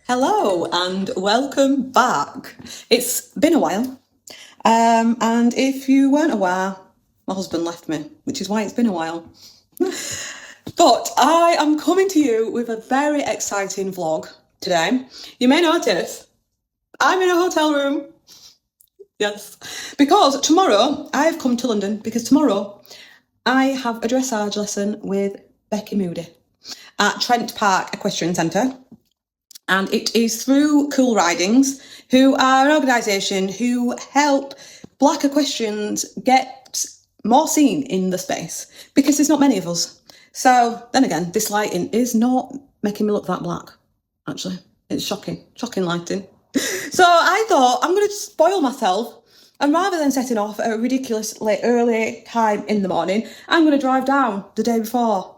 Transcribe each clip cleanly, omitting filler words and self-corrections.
Hello and welcome back. It's been a while. And if you weren't aware, my husband left me, which is why it's been a while. But I am coming to you with a very exciting vlog today. You may notice I'm in a hotel room. Yes, because tomorrow I've come to London because tomorrow I have a dressage lesson with Becky Moody at Trent Park Equestrian Centre. And it is through Cool Ridings, who are an organisation who help black equestrians get more seen in the space, because there's not many of us. So then again, this lighting is not making me look that black, actually. It's shocking lighting. So I thought, I'm going to spoil myself, and rather than setting off at a ridiculously early time in the morning, I'm going to drive down the day before,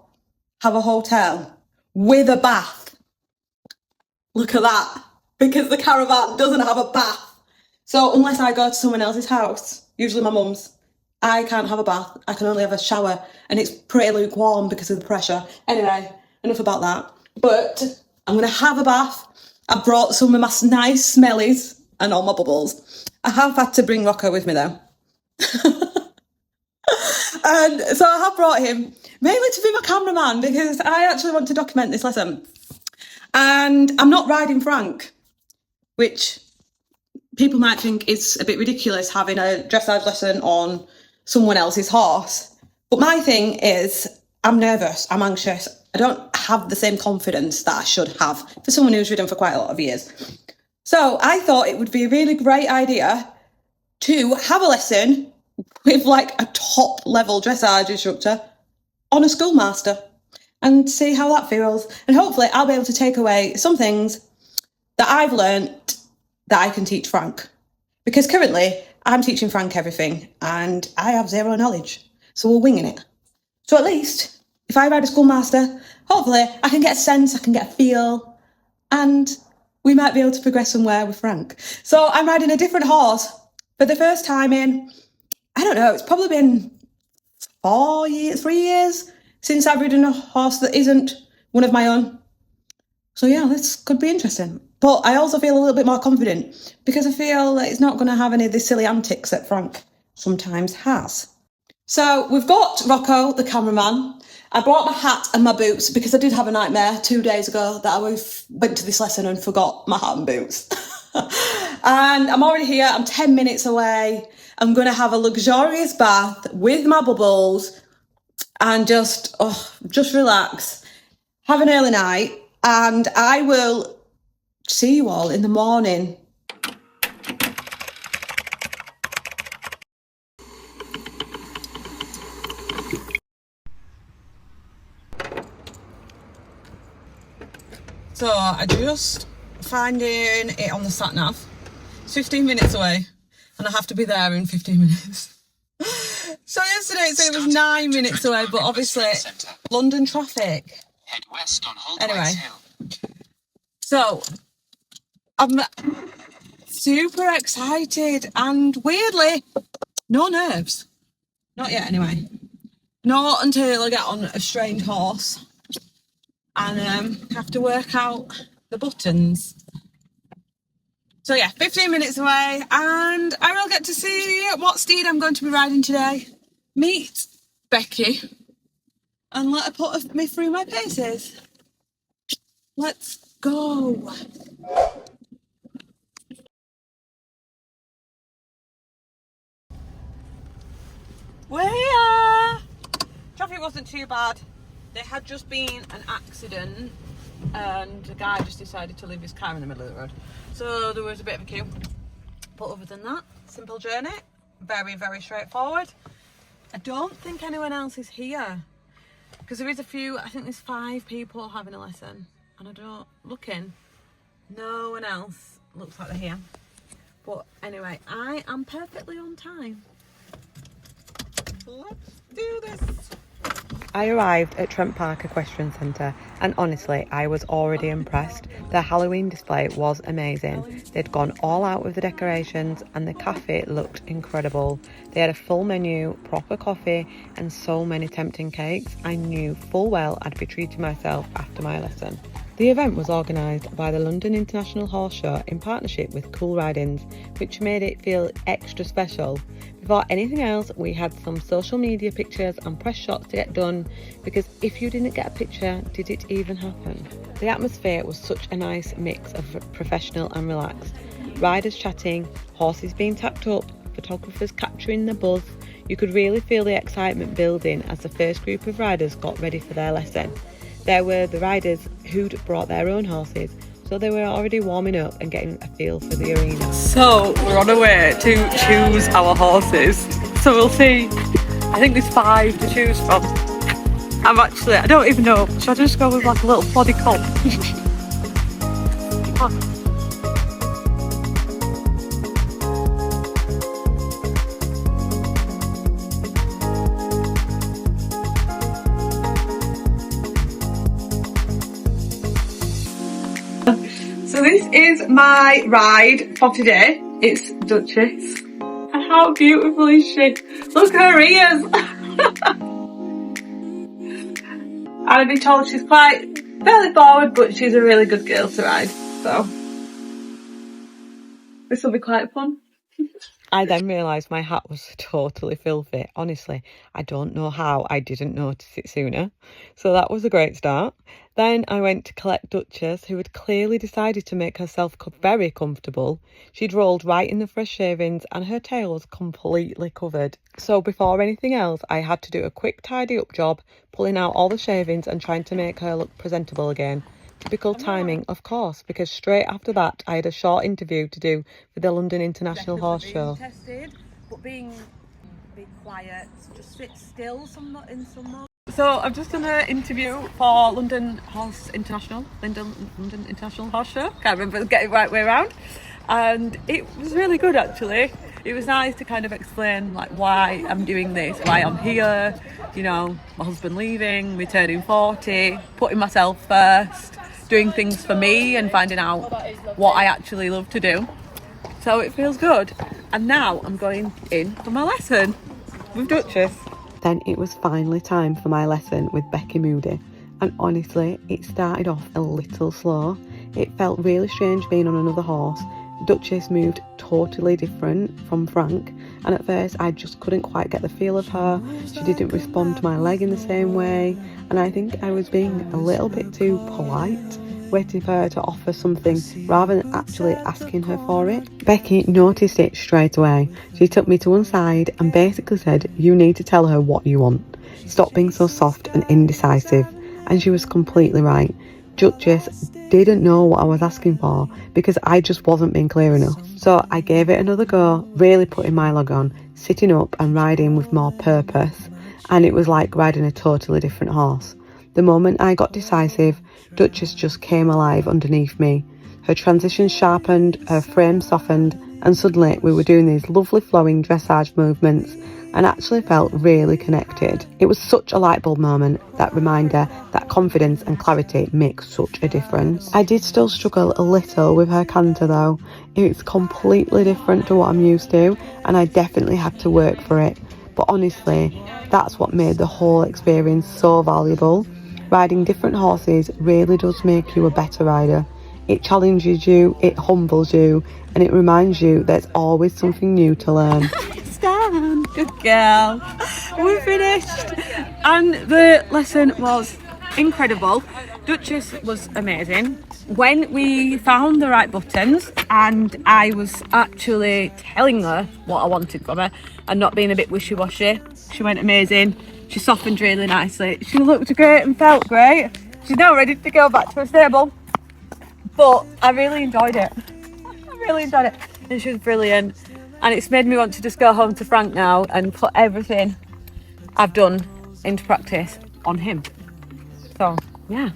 have a hotel with a bath. Look at that, because the caravan doesn't have a bath. So unless I go to someone else's house, usually my mum's, I can't have a bath. I can only have a shower, and it's pretty lukewarm because of the pressure. Anyway, enough about that. But I'm going to have a bath. I brought some of my nice smellies and all my bubbles. I have had to bring Rocco with me though. And so I have brought him, mainly to be my cameraman, because I actually want to document this lesson. And I'm not riding Frank, which people might think is a bit ridiculous, having a dressage lesson on someone else's horse. But my thing is, I'm nervous, I'm anxious. I don't have the same confidence that I should have for someone who's ridden for quite a lot of years. So I thought it would be a really great idea to have a lesson with like a top level dressage instructor on a schoolmaster, and see how that feels. And hopefully I'll be able to take away some things that I've learnt that I can teach Frank. Because currently I'm teaching Frank everything and I have zero knowledge. So we're winging it. So at least if I ride a schoolmaster, hopefully I can get a sense, I can get a feel, and we might be able to progress somewhere with Frank. So I'm riding a different horse for the first time in, I don't know, it's probably been 3 years since I've ridden a horse that isn't one of my own. So yeah, this could be interesting. But I also feel a little bit more confident because I feel that it's not going to have any of the silly antics that Frank sometimes has. So we've got Rocco, the cameraman. I brought my hat and my boots because I did have a nightmare 2 days ago that I went to this lesson and forgot my hat and boots. And I'm already here, I'm 10 minutes away. I'm going to have a luxurious bath with my bubbles and just relax, have an early night, and I will see you all in the morning. So I just finding it on the sat nav. It's 15 minutes away, and I have to be there in 15 minutes. So yesterday it said it was 9 minutes away, but obviously London traffic. Head west on anyway, so I'm super excited and weirdly no nerves. Not yet anyway. Not until I get on a strained horse and have to work out the buttons. So yeah, 15 minutes away, and I will get to see what steed I'm going to be riding today. Meet Becky and let her put me through my paces. Let's go. We're here. Traffic wasn't too bad. There had just been an accident and the guy just decided to leave his car in the middle of the road. So there was a bit of a queue. But other than that, simple journey. Very, very straightforward. I don't think anyone else is here. Because there is a few, I think there's 5 people having a lesson. And I don't, looking, no one else looks like they're here. But anyway, I am perfectly on time. Let's do this. I arrived at Trent Park Equestrian Centre and honestly I was already impressed. Their Halloween display was amazing. They'd gone all out with the decorations and the cafe looked incredible. They had a full menu, proper coffee and so many tempting cakes. I knew full well I'd be treating myself after my lesson. The event was organised by the London International Horse Show in partnership with Cool Ridings, which made it feel extra special. Before anything else, we had some social media pictures and press shots to get done, because if you didn't get a picture, did it even happen? The atmosphere was such a nice mix of professional and relaxed. Riders chatting, horses being tacked up, photographers capturing the buzz. You could really feel the excitement building as the first group of riders got ready for their lesson. There were the riders who'd brought their own horses, so they were already warming up and getting a feel for the arena. So we're on our way to choose our horses. So we'll see. I think there's 5 to choose from. I don't even know. Should I just go with like a little ploddy colt? So this is my ride for today. It's Duchess. And how beautiful is she? Look at her ears! I've been told she's quite fairly forward, but she's a really good girl to ride. So this will be quite fun. I then realised my hat was totally filthy. Honestly, I don't know how I didn't notice it sooner. So that was a great start. Then I went to collect Duchess, who had clearly decided to make herself very comfortable. She'd rolled right in the fresh shavings and her tail was completely covered. So before anything else, I had to do a quick tidy up job, pulling out all the shavings and trying to make her look presentable again. Typical timing, of course, because straight after that I had a short interview to do for the London International Horse Show. Tested, but being quiet, just sit still in some mode. So I've just done an interview for London International Horse Show. Can't remember getting the right way around. And it was really good actually. It was nice to kind of explain like why I'm doing this, why I'm here, you know, my husband leaving, me turning 40, putting myself first, doing things for me and finding out what I actually love to do. So it feels good. And now I'm going in for my lesson with Duchess. Then it was finally time for my lesson with Becky Moody, and honestly it started off a little slow. It felt really strange being on another horse. Duchess moved totally different from Frank, and at first I just couldn't quite get the feel of her. She didn't respond to my leg in the same way, and I think I was being a little bit too polite, waiting for her to offer something rather than actually asking her for it. Becky noticed it straight away. She took me to one side and basically said, "You need to tell her what you want. Stop being so soft and indecisive." And she was completely right. Duchess didn't know what I was asking for because I just wasn't being clear enough. So I gave it another go, really putting my log on, sitting up and riding with more purpose. And it was like riding a totally different horse. The moment I got decisive, Duchess just came alive underneath me. Her transitions sharpened, her frame softened, and suddenly we were doing these lovely flowing dressage movements and actually felt really connected. It was such a light bulb moment, that reminder that confidence and clarity make such a difference. I did still struggle a little with her canter though. It's completely different to what I'm used to, and I definitely had to work for it. But honestly, that's what made the whole experience so valuable. Riding different horses really does make you a better rider. It challenges you, it humbles you, and it reminds you there's always something new to learn. Stand, good girl. We're finished. And the lesson was incredible. Duchess was amazing. When we found the right buttons and I was actually telling her what I wanted from her and not being a bit wishy-washy, she went amazing. She softened really nicely. She looked great and felt great. She's now ready to go back to her stable. But I really enjoyed it. And she was brilliant. And it's made me want to just go home to Frank now and put everything I've done into practice on him. So, yeah.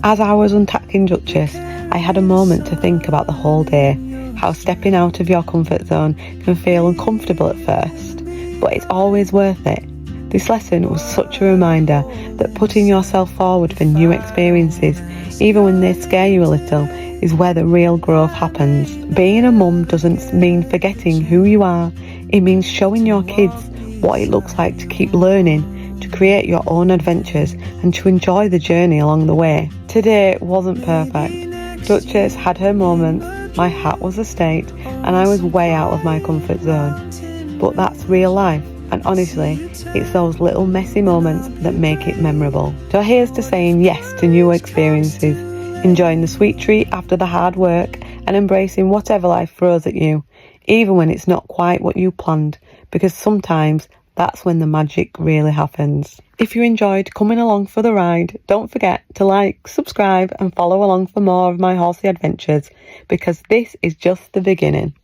As I was untacking Duchess, I had a moment to think about the whole day, how stepping out of your comfort zone can feel uncomfortable at first, but it's always worth it. This lesson was such a reminder that putting yourself forward for new experiences, even when they scare you a little, is where the real growth happens. Being a mum doesn't mean forgetting who you are. It means showing your kids what it looks like to keep learning, to create your own adventures and to enjoy the journey along the way. Today wasn't perfect. Duchess had her moments, my hat was a state, and I was way out of my comfort zone. But that's real life, and honestly, it's those little messy moments that make it memorable. So here's to saying yes to new experiences, enjoying the sweet treat after the hard work, and embracing whatever life throws at you, even when it's not quite what you planned, because sometimes that's when the magic really happens. If you enjoyed coming along for the ride, don't forget to like, subscribe and follow along for more of my horsey adventures, because this is just the beginning.